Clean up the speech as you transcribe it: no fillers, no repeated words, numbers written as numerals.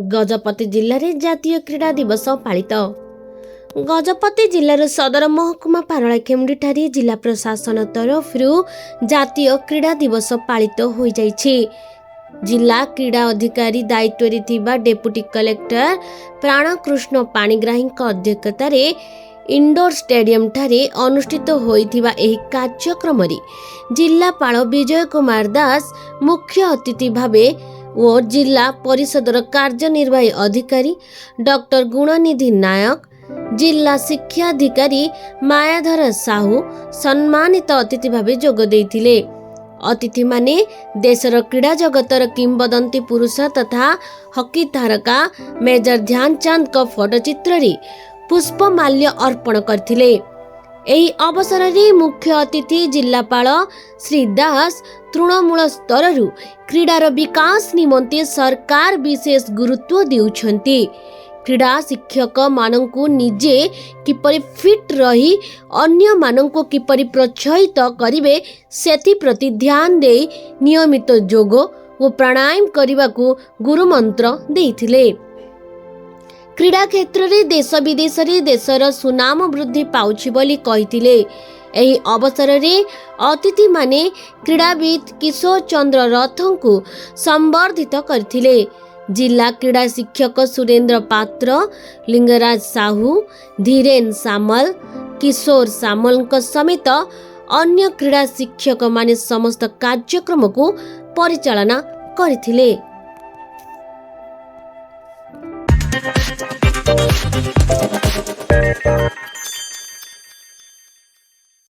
गजपति जिल्लाରେ ଜାତୀୟ କ୍ରୀଡ଼ା ଦିବସ ପାଳିତ। गजपति जिल्लार सदर महकुमा पारଳାଖେମୁଣ୍ଡି ଠାରେ जिला प्रशासन तरफରୁ ଜାତୀୟ କ୍ରୀଡ଼ା दिवस पाଳିତ ହୋଇଯାଇଛି। जिला क्रीड़ा अधिकारी दायित्व थिबा डेप्यूटी कलेक्टर प्राणकृष्ण पाणिग्राहीଙ୍କ अध्यक्षतारे इंडोर स्टेडियम ठारे अनुष्ठित होइथिबा एही कार्यक्रम रे जिलापाल विजय कुमार दास मुख्य अतिथि भावे और जिला परिषदर कार्यनिर्वाही अधिकारी डॉक्टर गुणनिधि नायक, जिला शिक्षाधिकारी मायाधर साहू सम्मानित अतिथि भावे जोग देइथिले। अतिथि माने देशर क्रीड़ा जगतर किंवदंती पुरुष तथा हॉकी तारका मेजर ध्यानचंद का फोटोचित्र रे पुष्पमाल्य अर्पण करथिले। एही अवसर रे मुख्य अतिथि जिलापाल श्री दास तृणमूल स्तररू क्रीडार विकास निमंते सरकार विशेष गुरुत्व देउछंती। क्रीड़ा शिक्षक मानंकु निजे किपरि फिट रही अन्य मानंकु किपरि प्रोत्साहित करिवे सेति प्रति ध्यान दे नियमित योग और प्राणायाम करबाकू गुरुमंत्र देइथिले। क्रीड़ा क्षेत्र रे देश विदेश रे देशर सुनाम वृद्धि पाउछि बोली कहिथिले। एही अवसर रे अतिथि माने क्रीड़ाविद किशोर चंद्र रथंकु संबर्धित करथिले। जिला क्रीड़ा शिक्षक सुरेंद्र पात्र, लिंगराज साहू, धीरेन सामल, किशोर सामल समेत अन्य क्रीड़ा शिक्षक माने समस्त कार्यक्रम को परिचालना करथिले।